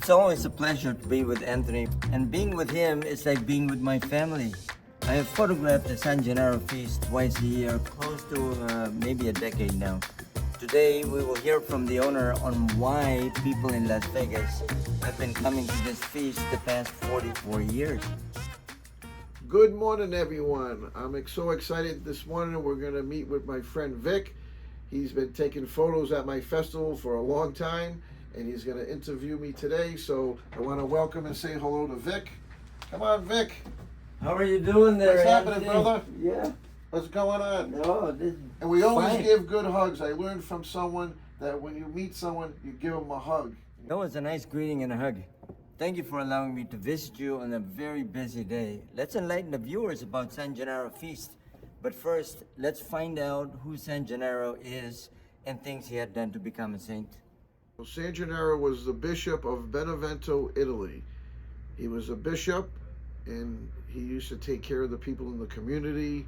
It's always a pleasure to be with Anthony, and being with him is like being with my family. I have photographed the San Gennaro Feast twice a year, close to maybe a decade now. Today, we will hear from the owner on why people in Las Vegas have been coming to this feast the past 44 years. Good morning, everyone. I'm so excited this morning. We're going to meet with my friend Vic. He's been taking photos at my festival for a long time, and he's going to interview me today. So I want to welcome and say hello to Vic. Come on, Vic. How are you doing there, What's happening, Anthony? brother? Yeah. What's going on? No, this And we always fine. give good hugs. I learned from someone that when you meet someone, you give them a hug. That was a nice greeting and a hug. Thank you for allowing me to visit you on a very busy day. Let's enlighten the viewers about San Gennaro Feast. But first, let's find out who San Gennaro is and things he had done to become a saint. San Gennaro was the bishop of Benevento, Italy. He was a bishop, and he used to take care of the people in the community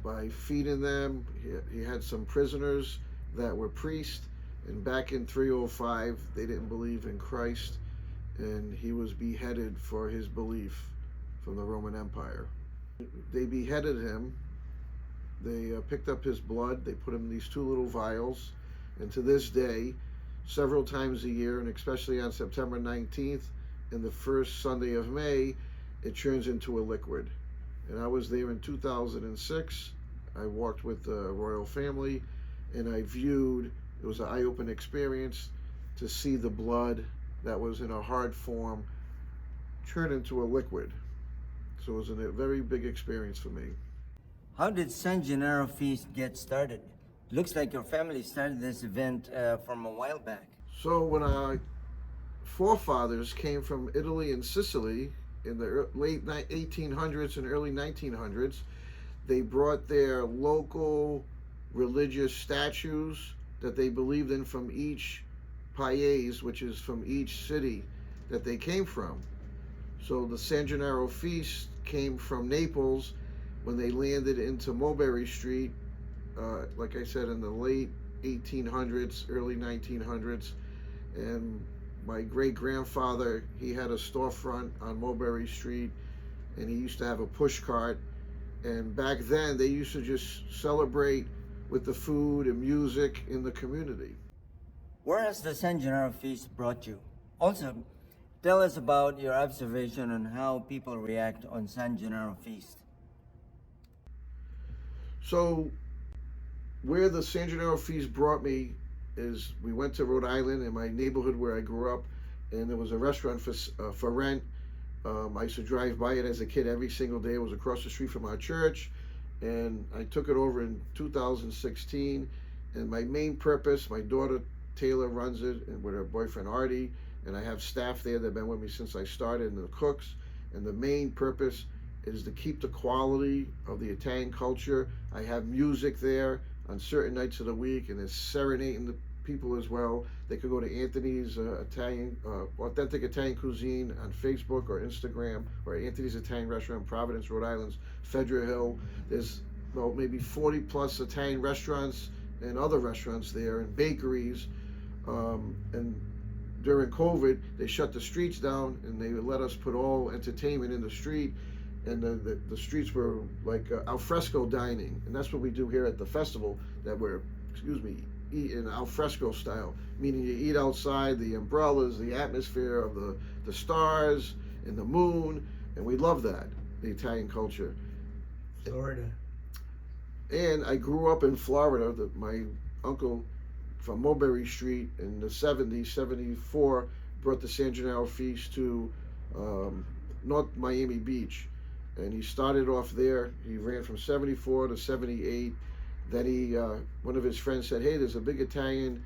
by feeding them. He had some prisoners that were priests, and back in 305, they didn't believe in Christ, and he was beheaded for his belief from the Roman Empire. They beheaded him. They picked up his blood. They put him in these two little vials, and to this day, several times a year, and especially on September 19th and the first Sunday of May, it turns into a liquid. And I was there in 2006. I walked with the royal family, and I viewed, it was an eye-opening experience to see the blood that was in a hard form turn into a liquid. So it was a very big experience for me. How did San Gennaro Feast get started? Looks like your family started this event from a while back. So when our forefathers came from Italy and Sicily in the late 1800s and early 1900s, they brought their local religious statues that they believed in from each paese, which is from each city that they came from. So the San Gennaro Feast came from Naples when they landed into Mulberry Street, like I said, in the late 1800s, early 1900s. And my great-grandfather, he had a storefront on Mulberry Street, and he used to have a push cart. And back then, they used to just celebrate with the food and music in the community. Where has the San Gennaro Feast brought you? Also, tell us about your observation on how people react on San Gennaro Feast. So where the San Gennaro Feast brought me is we went to Rhode Island in my neighborhood where I grew up, and there was a restaurant for rent. I used to drive by it as a kid every single day. It was across the street from our church, and I took it over in 2016. And my main purpose, my daughter Taylor runs it, and with her boyfriend Artie, and I have staff there that have been with me since I started, and the cooks. And the main purpose is to keep the quality of the Italian culture. I have music there on certain nights of the week, and it's serenading the people as well. They could go to Anthony's Italian, Authentic Italian Cuisine on Facebook or Instagram, or Anthony's Italian Restaurant, Providence, Rhode Island's Federal Hill. There's maybe 40 plus Italian restaurants and other restaurants there, and bakeries. And during COVID, they shut the streets down, and they let us put all entertainment in the street. And the streets were like alfresco dining, and that's what we do here at the festival, that we're, eat in alfresco style, meaning you eat outside, the umbrellas, the atmosphere of the stars and the moon, and we love that, the Italian culture. Florida. And I grew up in Florida. My uncle from Mulberry Street in the 70s, 74, brought the San Gennaro Feast to North Miami Beach. And he started off there. He ran from 74 to 78. Then one of his friends said, hey, there's a big Italian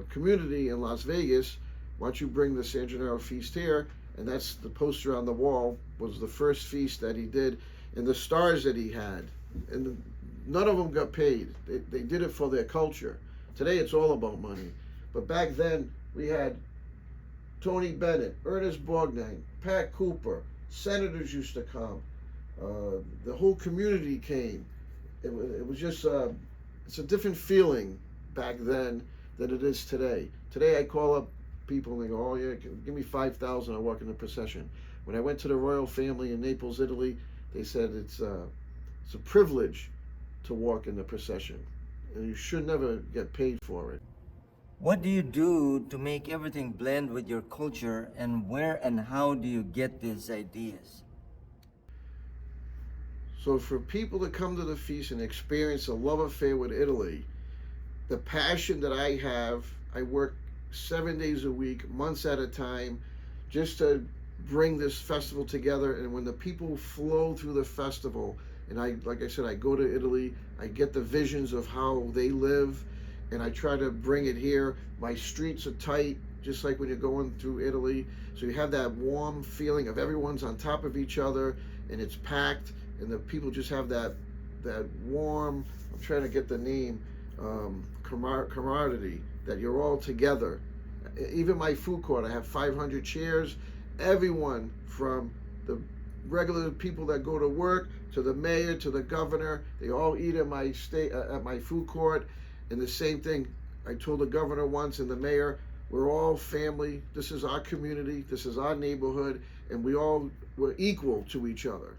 community in Las Vegas. Why don't you bring the San Gennaro Feast here? And that's the poster on the wall, was the first feast that he did. And the stars that he had, and none of them got paid. They did it for their culture. Today it's all about money. But back then we had Tony Bennett, Ernest Borgnine, Pat Cooper, senators used to come. The whole community came. It was just, it's a different feeling back then than it is today. Today I call up people and they go, oh yeah, give me 5,000, I'll walk in the procession. When I went to the royal family in Naples, Italy, they said it's a privilege to walk in the procession, and you should never get paid for it. What do you do to make everything blend with your culture, and where and how do you get these ideas? So for people to come to the feast and experience a love affair with Italy, the passion that I have, I work 7 days a week, months at a time, just to bring this festival together. And when the people flow through the festival, and like I said, I go to Italy, I get the visions of how they live, and I try to bring it here. My streets are tight, just like when you're going through Italy. So you have that warm feeling of everyone's on top of each other, and it's packed, and the people just have that warm. I'm trying to get the name. Camaraderie, that you're all together. Even my food court, I have 500 chairs. Everyone from the regular people that go to work to the mayor to the governor, they all eat at my food court. And the same thing, I told the governor once and the mayor, we're all family. This is our community. This is our neighborhood, and we're equal to each other.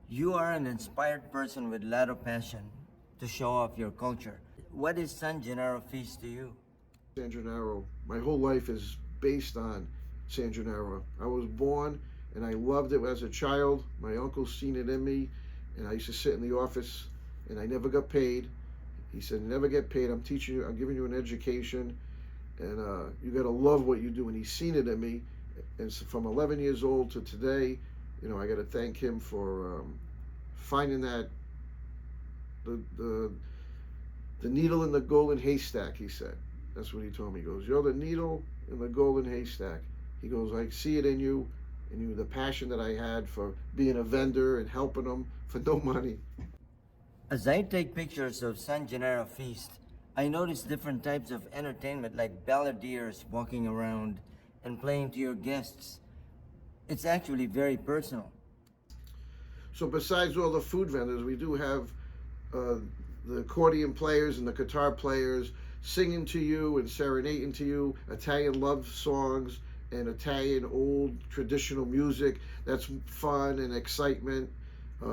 You are an inspired person with a lot of passion to show off your culture. What is San Gennaro Feast to you? San Gennaro, my whole life is based on San Gennaro. I was born and I loved it as a child. My uncle seen it in me, and I used to sit in the office and I never got paid. He said, never get paid. I'm teaching you, I'm giving you an education, and you got to love what you do. And he's seen it in me. And so from 11 years old to today, I got to thank him for finding that the needle in the golden haystack, he said. That's what he told me. He goes, you're the needle in the golden haystack. He goes, I see it in you, the passion that I had for being a vendor and helping them for no money. As I take pictures of San Gennaro Feast, I notice different types of entertainment like balladeers walking around and playing to your guests. It's actually very personal. So besides all the food vendors, we do have the accordion players and the guitar players singing to you and serenading to you Italian love songs and Italian old traditional music. That's fun and excitement.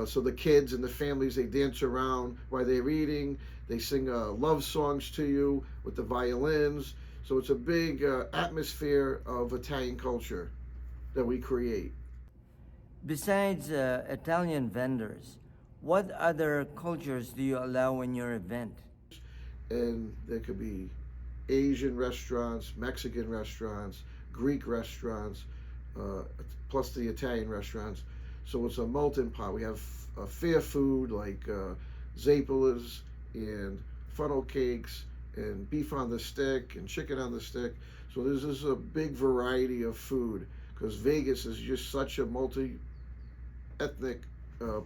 So the kids and the families, they dance around while they're eating. They sing love songs to you with the violins. So it's a big atmosphere of Italian culture that we create. Besides Italian vendors, what other cultures do you allow in your event? And there could be Asian restaurants, Mexican restaurants, Greek restaurants, plus the Italian restaurants. So it's a melting pot. We have fair food like zapalas and funnel cakes and beef on the stick and chicken on the stick. So there's a big variety of food because Vegas is just such a multi-ethnic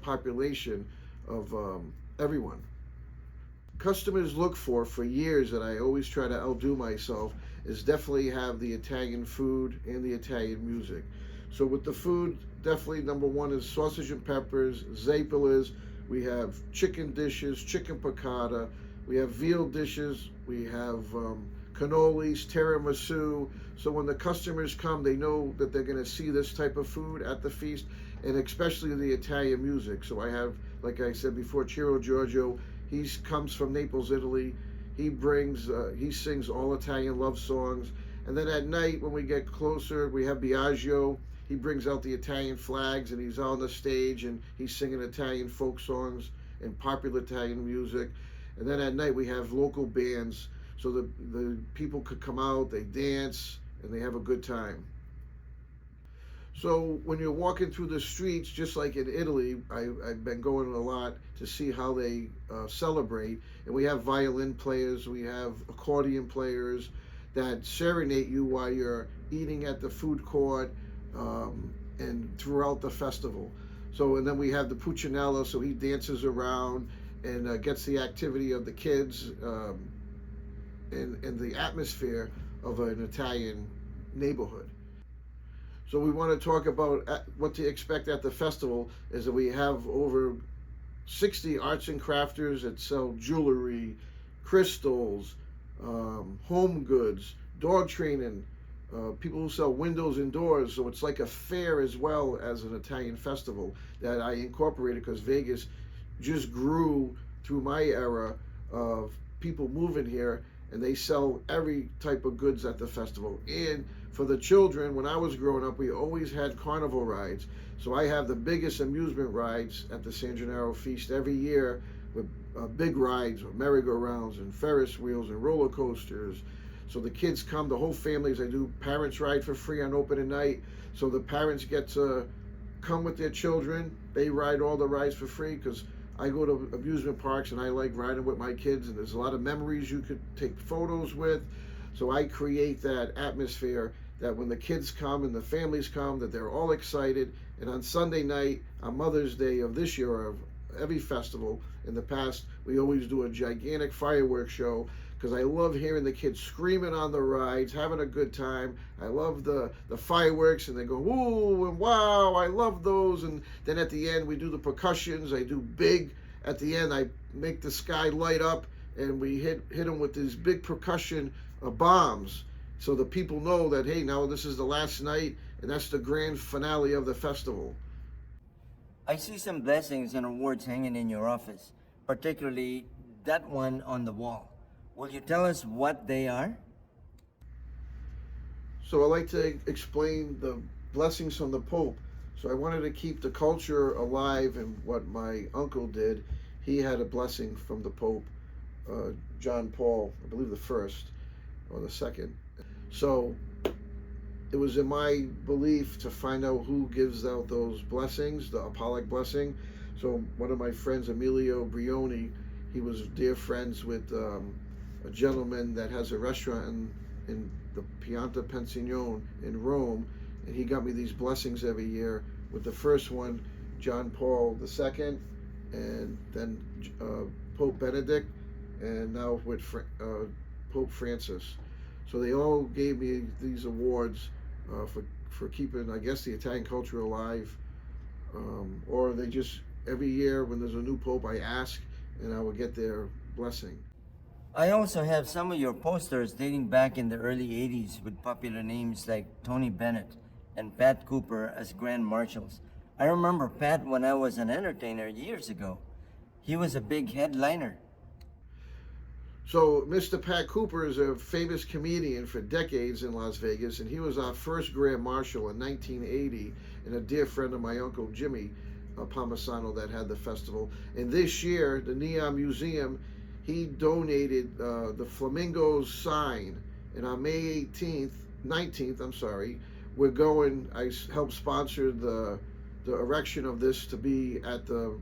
population of everyone. Customers look for years, that I always try to outdo myself, is definitely have the Italian food and the Italian music. So with the food, definitely number one is sausage and peppers, zapalas. We have chicken dishes, chicken piccata. We have veal dishes. We have cannolis, tiramisu. So when the customers come, they know that they're going to see this type of food at the feast, and especially the Italian music. So I have, like I said before, Ciro Giorgio. He comes from Naples, Italy. He sings all Italian love songs. And then at night, when we get closer, we have Biagio. He brings out the Italian flags, and he's on the stage, and he's singing Italian folk songs and popular Italian music. And then at night, we have local bands, so the people could come out, they dance, and they have a good time. So when you're walking through the streets, just like in Italy, I've been going a lot to see how they celebrate. And we have violin players, we have accordion players that serenade you while you're eating at the food court and throughout the festival. So, and then we have the Puccinello, so he dances around and gets the activity of the kids and the atmosphere of an Italian neighborhood. So we want to talk about what to expect at the festival is that we have over 60 arts and crafters that sell jewelry, crystals, home goods, dog training, people who sell windows and doors. So it's like a fair as well as an Italian festival that I incorporated because Vegas just grew through my era of people moving here, and they sell every type of goods at the festival. And for the children, when I was growing up, we always had carnival rides. So I have the biggest amusement rides at the San Gennaro Feast every year with big rides with merry-go-rounds and Ferris wheels and roller coasters. So the kids come, the whole families. I do parents ride for free on opening night. So the parents get to come with their children. They ride all the rides for free because I go to amusement parks and I like riding with my kids, and there's a lot of memories you could take photos with. So I create that atmosphere that when the kids come and the families come, that they're all excited. And on Sunday night, on Mother's Day of this year, of every festival in the past, we always do a gigantic fireworks show because I love hearing the kids screaming on the rides, having a good time. I love the fireworks, and they go, ooh, and wow, I love those. And then at the end, we do the percussions. I do big, at the end, I make the sky light up, and we hit them with these big percussion bombs. So the people know that, hey, now this is the last night, and that's the grand finale of the festival. I see some blessings and awards hanging in your office, particularly that one on the wall. Will you tell us what they are? So I like to explain the blessings from the Pope. So I wanted to keep the culture alive, and what my uncle did, he had a blessing from the Pope, John Paul, I believe the first or the second. So it was in my belief to find out who gives out those blessings, the Apostolic blessing. So one of my friends, Emilio Brioni, he was dear friends with a gentleman that has a restaurant in the Pianta Pensignone in Rome, and he got me these blessings every year. With the first one, John Paul II, and then Pope Benedict, and now with Pope Francis. So they all gave me these awards for keeping, I guess, the Italian culture alive. Or they just, every year when there's a new Pope, I ask, and I will get their blessing. I also have some of your posters dating back in the early 80s with popular names like Tony Bennett and Pat Cooper as Grand Marshals. I remember Pat when I was an entertainer years ago. He was a big headliner. So Mr. Pat Cooper is a famous comedian for decades in Las Vegas, and he was our first Grand Marshal in 1980, and a dear friend of my Uncle Jimmy Palmisano that had the festival. And this year, the Neon Museum, he donated the Flamingos sign, and on May 19th, we're going, I helped sponsor the erection of this to be at the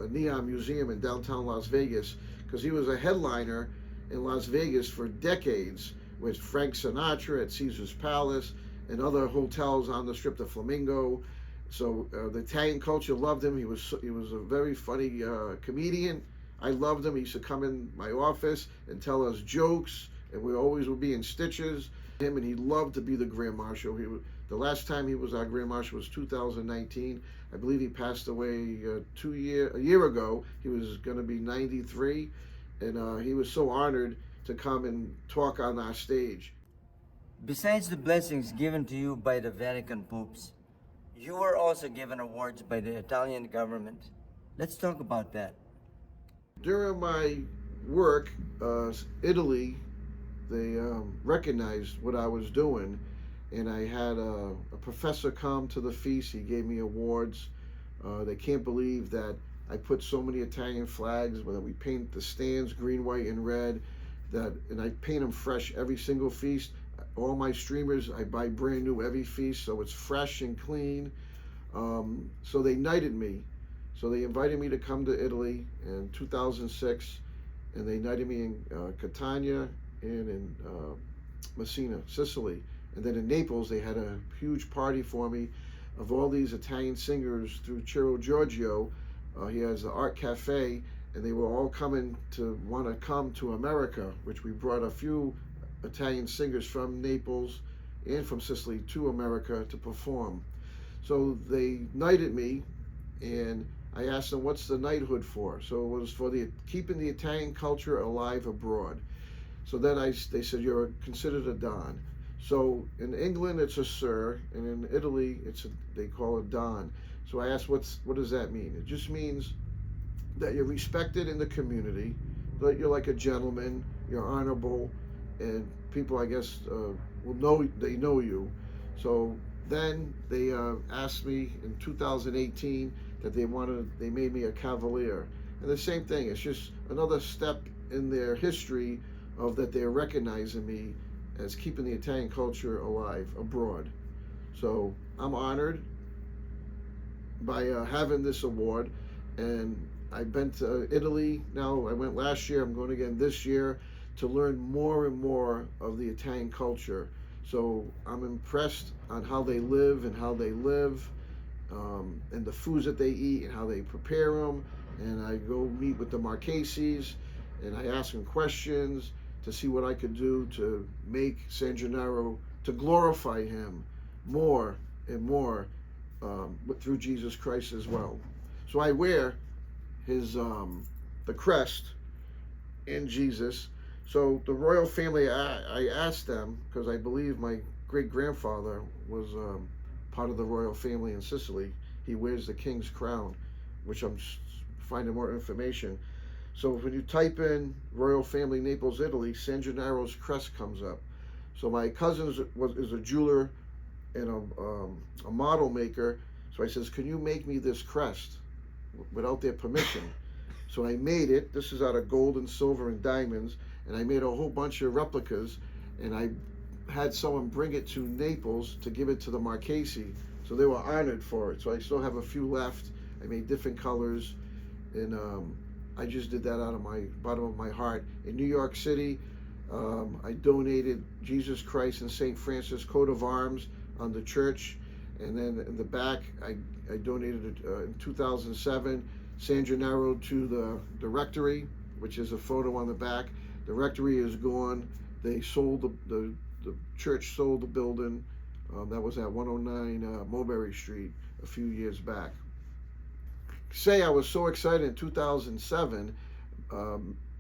Neon Museum in downtown Las Vegas, because he was a headliner in Las Vegas for decades with Frank Sinatra at Caesar's Palace and other hotels on the Strip, the Flamingo. So the Italian culture loved him. He was a very funny comedian. I loved him. He used to come in my office and tell us jokes, and we always would be in stitches. And he loved to be the Grand Marshal. The last time he was our Grand Marshal was 2019. I believe he passed away a year ago. He was going to be 93, and he was so honored to come and talk on our stage. Besides the blessings given to you by the Vatican popes, you were also given awards by the Italian government. Let's talk about that. During my work, Italy, they recognized what I was doing, and I had a professor come to the feast. He gave me awards. They can't believe that I put so many Italian flags, whether we paint the stands green, white, and red, and I paint them fresh every single feast. All my streamers, I buy brand new every feast, so it's fresh and clean. So they knighted me. So they invited me to come to Italy in 2006, and they knighted me in Catania and in Messina, Sicily. And then in Naples, they had a huge party for me of all these Italian singers through Ciro Giorgio. He has the Art Cafe, and they were all want to come to America, which we brought a few Italian singers from Naples and from Sicily to America to perform. So they knighted me, and I asked them, what's the knighthood for? So it was for keeping the Italian culture alive abroad. So then they said, you're considered a Don. So in England it's a sir, and in Italy they call it Don. So I asked, what does that mean? It just means that you're respected in the community, that you're like a gentleman, you're honorable, and people, I guess, will know, they know you. So then they asked me in 2018 that they made me a cavalier, and the same thing. It's just another step in their history of that they're recognizing me as keeping the Italian culture alive abroad. So I'm honored by having this award, and I've been to Italy now. I went last year, I'm going again this year to learn more and more of the Italian culture. So I'm impressed on how they live and how they live, and the foods that they eat and how they prepare them. And I go meet with the Marcheses, and I ask them questions to see what I could do to make San Gennaro, to glorify him more and more, through Jesus Christ as well. So I wear his the crest in Jesus. So the royal family, I asked them because I believe my great grandfather was part of the royal family in Sicily. He wears the king's crown, which I'm finding more information. So when you type in royal family Naples, Italy, San Gennaro's crest comes up. So my cousin is a jeweler and a model maker. So I says, can you make me this crest without their permission? So I made it. This is out of gold and silver and diamonds, and I made a whole bunch of replicas, and I had someone bring it to Naples to give it to the Marchesi. So they were honored for it. So I still have a few left. I made different colors, and I just did that out of my bottom of my heart. In New York City, I donated Jesus Christ and St. Francis coat of arms on the church, and then in the back I donated in 2007 San Gennaro to the rectory, which is a photo on the back. The rectory is gone. They sold the church sold the building. That was at 109 Mulberry Street a few years back. Say I was so excited in 2007.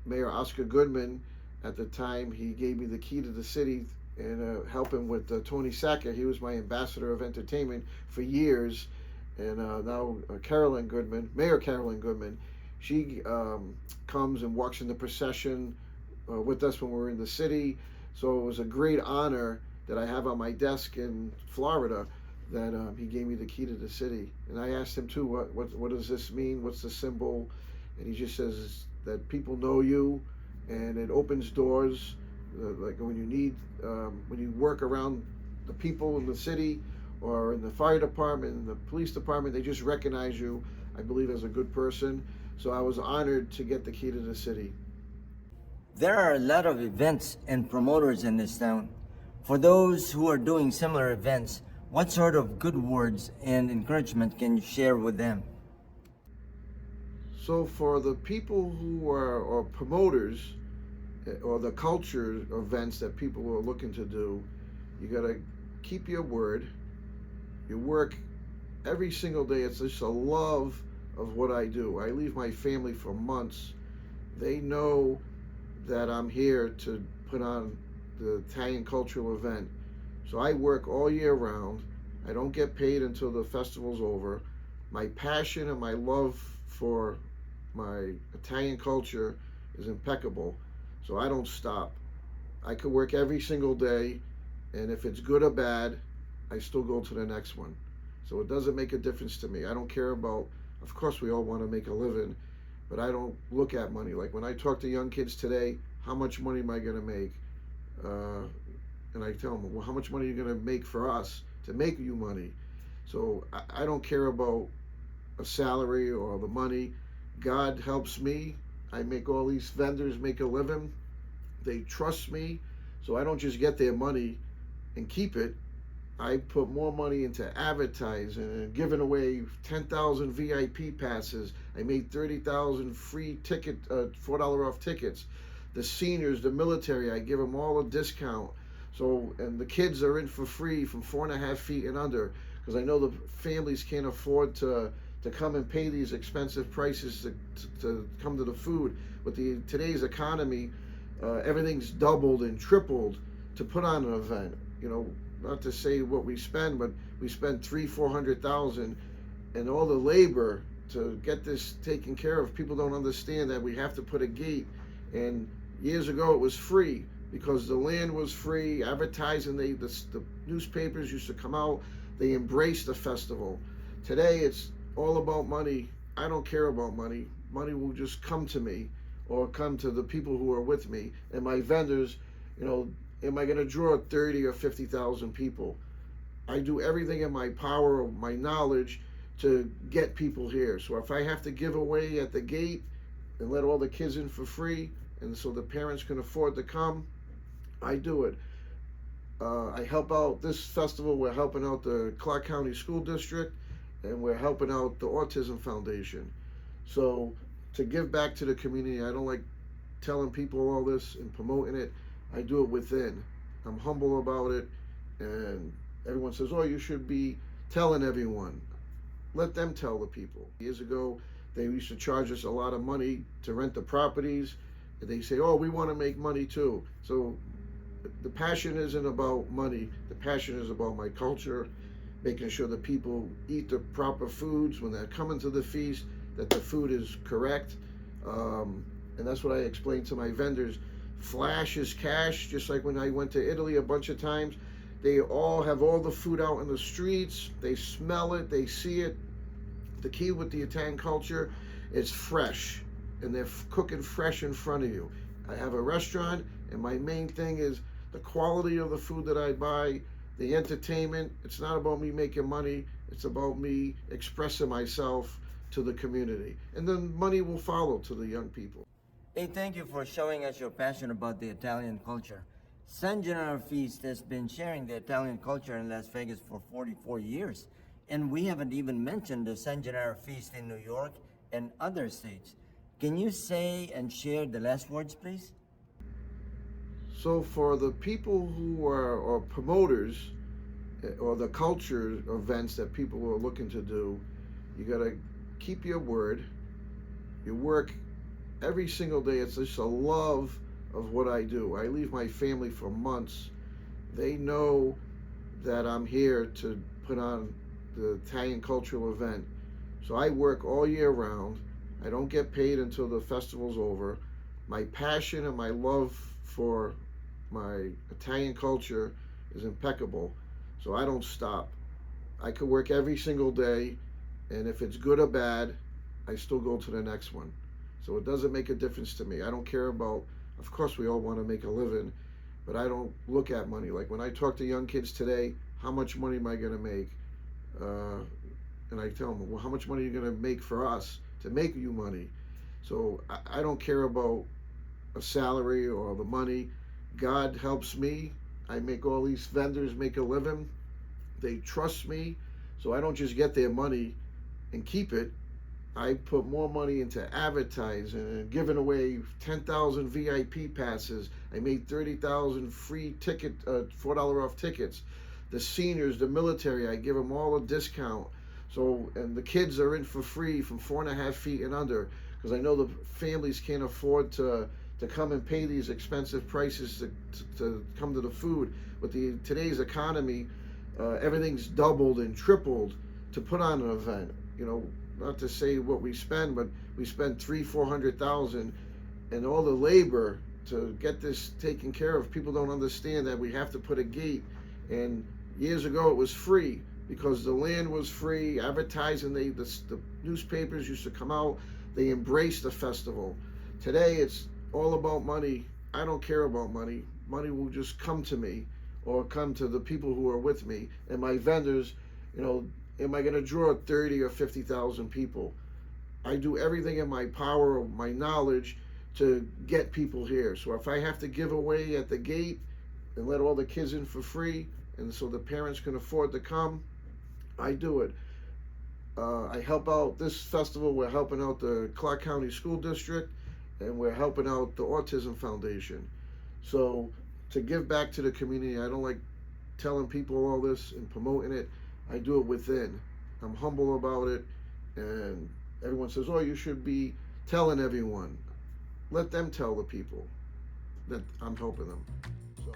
Mayor Oscar Goodman, at the time, he gave me the key to the city and helping with Tony Sacker. He was my ambassador of entertainment for years. And now Mayor Carolyn Goodman, she comes and walks in the procession with us when we're in the city. So it was a great honor that I have on my desk in Florida that he gave me the key to the city. And I asked him too, what does this mean? What's the symbol? And he just says that people know you, and it opens doors. Like when you work around the people in the city, or in the fire department, in the police department, they just recognize you, I believe, as a good person. So I was honored to get the key to the city. There are a lot of events and promoters in this town. For those who are doing similar events, what sort of good words and encouragement can you share with them? So for the people who are or promoters, or the culture events that people are looking to do, you got to keep your word. You work every single day. It's just a love of what I do. I leave my family for months. They know that I'm here to put on the Italian cultural event. So I work all year round. I don't get paid until the festival's over. My passion and my love for my Italian culture is impeccable. So I don't stop. I could work every single day, and if it's good or bad, I still go to the next one. So it doesn't make a difference to me. I don't care about, of course we all want to make a living, but I don't look at money. Like when I talk to young kids today, how much money am I going to make? And I tell them, well, how much money are you going to make for us to make you money? So I don't care about a salary or the money. God helps me. I make all these vendors make a living. They trust me. So I don't just get their money and keep it. I put more money into advertising and giving away 10,000 VIP passes. I made 30,000 free $4 off tickets. The seniors, the military, I give them all a discount. So, and the kids are in for free from 4.5 feet and under, because I know the families can't afford to come and pay these expensive prices to come to the food. With today's economy, everything's doubled and tripled to put on an event. You know, not to say what we spend, but we spend 300,000, 400,000, and all the labor to get this taken care of. People don't understand that we have to put a gate. And years ago it was free because the land was free. Advertising, the newspapers used to come out. They embraced the festival. Today it's all about money. I don't care about money. Money will just come to me or come to the people who are with me and my vendors. You know, am I going to draw 30 or 50,000 people? I do everything in my power, my knowledge, to get people here. So if I have to give away at the gate and let all the kids in for free, and so the parents can afford to come, I do it. I help out this festival. We're helping out the Clark County School District, and we're helping out the Autism Foundation. So to give back to the community, I don't like telling people all this and promoting it. I do it within. I'm humble about it, and everyone says, "Oh, you should be telling everyone." Let them tell the people. Years ago, they used to charge us a lot of money to rent the properties. And they say, "Oh, we want to make money too." So the passion isn't about money. The passion is about my culture, making sure that people eat the proper foods when they're coming to the feast, that the food is correct. And that's what I explain to my vendors. Flash is cash, just like when I went to Italy a bunch of times. They all have all the food out in the streets. They smell it, they see it. The key with the Italian culture is fresh, and they're cooking fresh in front of you. I have a restaurant, and my main thing is the quality of the food that I buy, the entertainment. It's not about me making money. It's about me expressing myself to the community. And then money will follow to the young people. Hey, thank you for showing us your passion about the Italian culture. San Gennaro Feast has been sharing the Italian culture in Las Vegas for 44 years. And we haven't even mentioned the San Gennaro Feast in New York and other states. Can you say and share the last words, please? So for the people who are or promoters or the culture events that people are looking to do, you got to keep your word. You work every single day. It's just a love of what I do. I leave my family for months. They know that I'm here to put on the Italian cultural event. So I work all year round. I don't get paid until the festival's over. My passion and my love for my Italian culture is impeccable. So I don't stop. I could work every single day, and if it's good or bad, I still go to the next one. So it doesn't make a difference to me. I don't care about, of course we all want to make a living, but I don't look at money. Like when I talk to young kids today, how much money am I going to make? And I tell them, well, how much money are you going to make for us to make you money? So I don't care about a salary or the money. God helps me. I make all these vendors make a living. They trust me. So I don't just get their money and keep it. I put more money into advertising and giving away 10,000 VIP passes. I made 30,000 free ticket, $4 off tickets. The seniors, the military, I give them all a discount. So, and the kids are in for free from 4.5 feet and under, because I know the families can't afford to come and pay these expensive prices to come to the food. With today's economy, everything's doubled and tripled to put on an event. You know, not to say what we spend, but we spend 400,000, and all the labor to get this taken care of. People don't understand that we have to put a gate. And years ago it was free because the land was free. Advertising, the newspapers used to come out. They embraced the festival. Today it's all about money. I don't care about money. Money will just come to me or come to the people who are with me and my vendors. You know, am I going to draw 30 or 50,000 people? I do everything in my power, my knowledge, to get people here. So if I have to give away at the gate and let all the kids in for free, and so the parents can afford to come, I do it. I help out this festival. We're helping out the Clark County School District, and we're helping out the Autism Foundation. So to give back to the community, I don't like telling people all this and promoting it. I do it within. I'm humble about it, and everyone says, "Oh, you should be telling everyone." Let them tell the people that I'm helping them. So.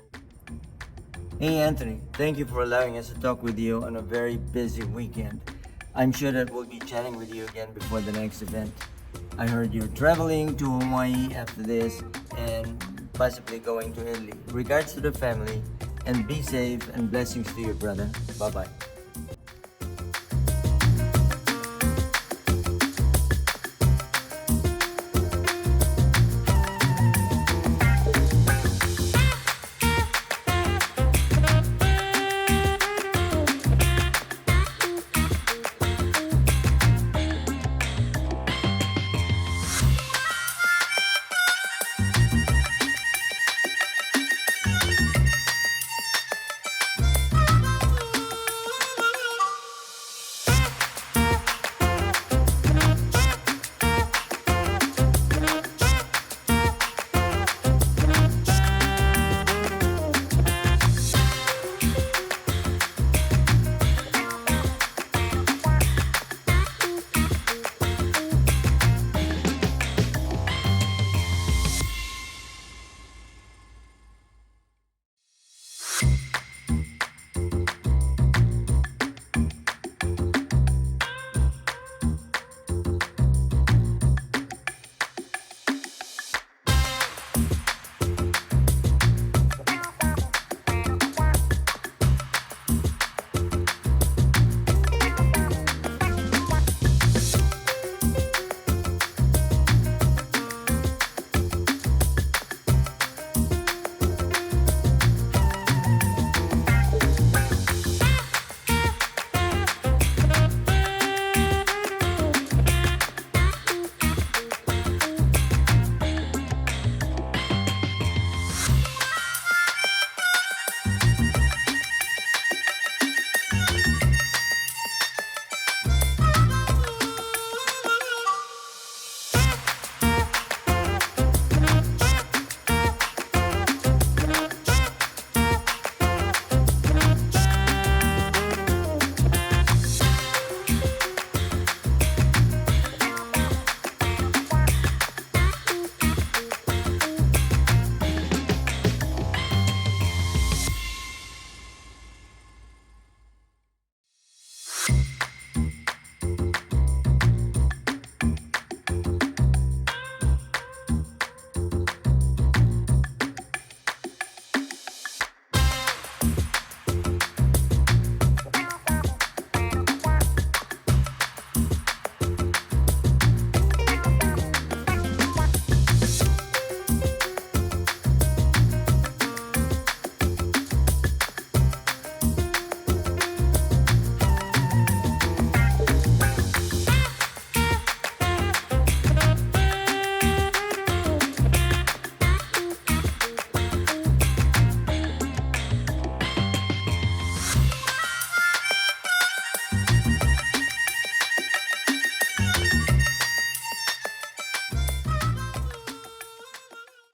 Hey Anthony, thank you for allowing us to talk with you on a very busy weekend. I'm sure that we'll be chatting with you again before the next event. I heard you're traveling to Hawaii after this and possibly going to Italy. Regards to the family and be safe and blessings to your brother. Bye bye.